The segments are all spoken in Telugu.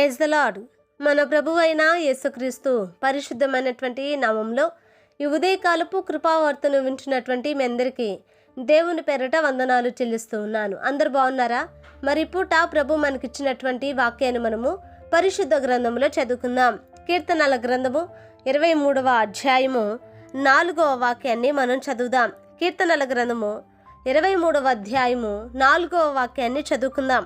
Praise the lord. మన ప్రభువైన యేసుక్రీస్తు పరిశుద్ధమైనటువంటి నామంలో ఈ ఉదయకాలపు కృపావార్తను వింటున్నటువంటి మీ అందరికీ దేవుని పేరట వందనాలు చెల్లిస్తూ ఉన్నాను. అందరు బాగున్నారా? మరి పూట ప్రభు మనకిచ్చినటువంటి వాక్యాన్ని మనము పరిశుద్ధ గ్రంథంలో చదువుకుందాం. కీర్తనల గ్రంథము 23వ అధ్యాయము 4వ వాక్యాన్ని మనం చదువుదాం. కీర్తనల గ్రంథము 23వ అధ్యాయము 4వ వాక్యాన్ని చదువుకుందాం.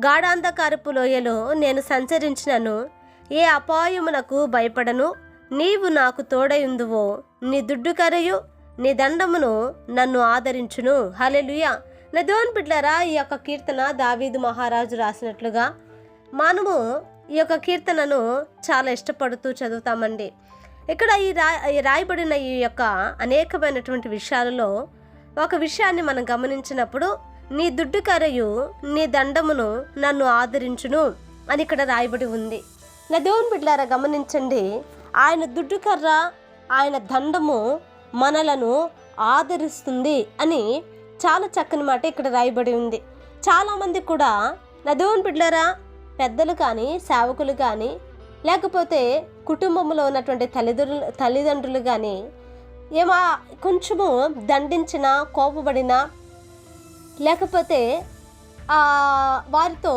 గాఢాంధకారపు లోయలో నేను సంచరించినను ఏ అపాయమునకు భయపడను. నీవు నాకు తోడయుందువో, నీ దుడ్డుకరయు నీ దండమును నన్ను ఆదరించును. హల్లెలూయా. నా దేవుని బిడ్డలారా, ఈ యొక్క కీర్తన దావీదు మహారాజు రాసినట్లుగా మనము ఈ యొక్క కీర్తనను చాలా ఇష్టపడుతూ చదువుతామండి. ఇక్కడ ఈ రాయబడిన ఈ యొక్క అనేకమైనటువంటి విషయాలలో ఒక విషయాన్ని మనం గమనించినప్పుడు, నీ దుడ్డుకరయు నీ దండమును నన్ను ఆదరించును అని ఇక్కడ రాయబడి ఉంది. నా దేవుని బిడ్డలారా గమనించండి, ఆయన దుడ్డుకర్ర, ఆయన దండము మనలను ఆదరిస్తుంది అని చాలా చక్కని మాట ఇక్కడ రాయబడి ఉంది. చాలామంది కూడా నా దేవుని బిడ్డలారా, పెద్దలు కానీ సేవకులు కానీ లేకపోతే కుటుంబంలో ఉన్నటువంటి తల్లిదండ్రులు కానీ ఏమో కొంచెము దండించినా, కోపపడినా, లేకపోతే వారితో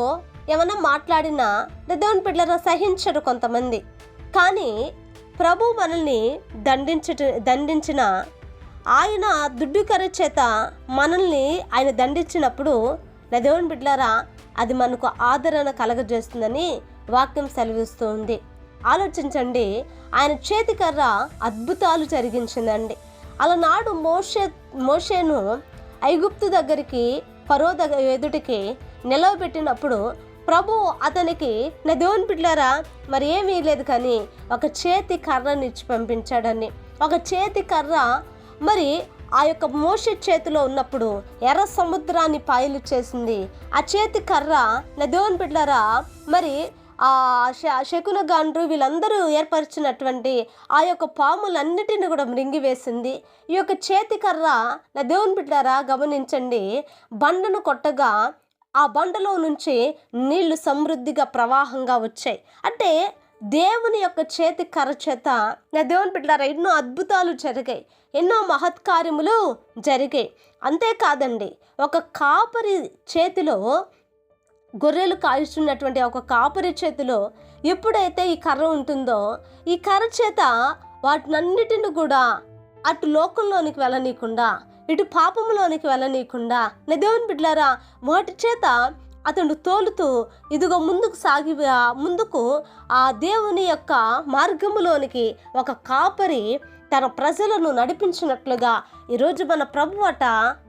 ఏమైనా మాట్లాడినా దేవుని బిడ్డలారా సహించరు కొంతమంది. కానీ ప్రభు మనల్ని దండించిన ఆయన దుడ్డుకర్ర చేత మనల్ని ఆయన దండించినప్పుడు నా దేవుని బిడ్డలారా అది మనకు ఆదరణ కలగజేస్తుందని వాక్యం సెలవిస్తూ ఉంది. ఆలోచించండి, ఆయన చేతికర్ర అద్భుతాలు జరిగించిందండి. అలనాడు మోషేను ఐగుప్తు దగ్గరికి, ఫరో ఎదుటికి నిలవబెట్టినప్పుడు ప్రభు అతనికి నా దేవుని బిడ్డలారా మరి ఏమీ లేదు కానీ ఒక చేతి కర్రనిచ్చి పంపించాడని. ఒక చేతి కర్ర మరి ఆ యొక్క మోషే చేతిలో ఉన్నప్పుడు ఎర్ర సముద్రాన్ని పాయలు చేసింది. ఆ చేతి కర్ర నా దేవుని బిడ్డలారా మరి ఆ శకునగాండ్రు వీళ్ళందరూ ఏర్పరిచినటువంటి ఆ యొక్క పాములన్నిటిని కూడా మృంగివేసింది. ఈ యొక్క చేతికర్ర నా దేవుని బిడ్డలారా గమనించండి, బండను కొట్టగా ఆ బండలో నుంచి నీళ్లు సమృద్ధిగా ప్రవాహంగా వచ్చాయి. అంటే దేవుని యొక్క చేతి కర్ర చేత నా దేవుని బిడ్డలారా ఎన్నో అద్భుతాలు జరిగాయి, ఎన్నో మహత్కార్యములు జరిగాయి. అంతేకాదండి, ఒక కాపరి చేతిలో, గొర్రెలు కాల్చున్నటువంటి ఒక కాపరి చేతిలో ఎప్పుడైతే ఈ కర్ర ఉంటుందో, ఈ కర్ర చేత వాటినన్నిటిని కూడా అటు లోకంలోనికి వెళ్ళనీయకుండా, ఇటు పాపంలోనికి వెళ్ళనీయకుండా నా దేవుని బిడ్డలారా వాటి చేత అతడు తోలుతూ ఇదిగో ముందుకు ఆ దేవుని యొక్క మార్గములోనికి ఒక కాపరి తన ప్రజలను నడిపించినట్లుగా ఈరోజు మన ప్రభువట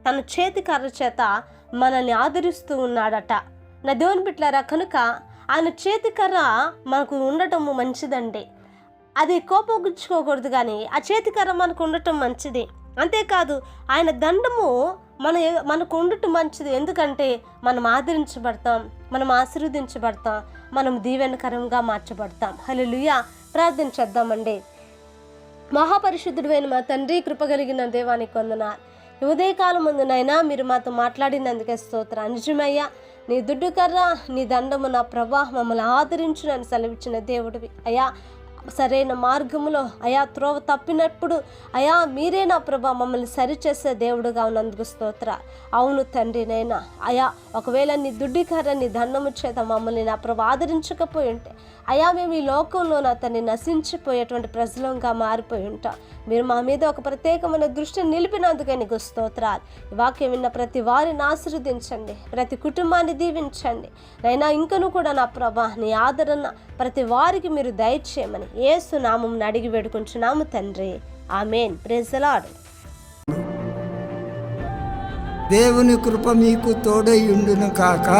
తన చేతి కర్ర చేత మనల్ని ఆదరిస్తూ ఉన్నాడట. నా దేవుని బిడ్డలారా, కనుక ఆయన చేతికర్ర మనకు ఉండటము మంచిదండి. అది కోపగించుకోకూడదు, కానీ ఆ చేతికర్ర మనకు ఉండటం మంచిది. అంతేకాదు ఆయన దండము మనకు ఉండటం మంచిది. ఎందుకంటే మనం ఆదరించబడతాం, మనం ఆశీర్వదించబడతాం, మనం దీవెనకరంగా మార్చబడతాం. హల్లెలూయా. ప్రార్థన చేద్దామండి. మహాపరిశుద్ధుడైన మా తండ్రి, కృపగలిగిన దేవానికి వందనాలు. ఉదయకాలం ముందునైనా మీరు మాతో మాట్లాడినందుకే స్తోత్రం. నిజమయ్యా, నీ దుడ్డుకర్ర నీ దండము నా ప్రభా మమ్మల్ని ఆదరించునని సెలవిచ్చిన దేవుడివి అయ్యా. సరైన మార్గములో అయా త్రోవ తప్పినప్పుడు అయా మీరే నా ప్రభా మమ్మల్ని సరిచేసే దేవుడుగా ఉన్నందుకు స్తోత్ర. అవును తండ్రి, నైనా అయా ఒకవేళ నీ దుడ్డికర్ర నీ దండము చేత మమ్మల్ని నా ప్రభా ఆదరించకపోయి ఉంటే అయా మేము ఈ లోకంలో నా తన్ని నశించిపోయేటువంటి ప్రజలంగా మారిపోయి ఉంటాం. మీరు మా మీద ఒక ప్రత్యేకమైన దృష్టిని నిలిపినందుకే నీకు స్తోత్రాలు. ఈ వాక్యం విన్న ప్రతి వారిని ఆశీర్వదించండి, ప్రతి కుటుంబాన్ని దీవించండి. నైనా ఇంకను కూడా నా ప్రభా నీ ఆదరణ ప్రతి వారికి మీరు దయచేయమని యేసు నామమున అడిగి వేడుకుంటున్నాము తండ్రి, ఆమేన్. Praise the lord. దేవుని కృప మీకు తోడై ఉండును కాక.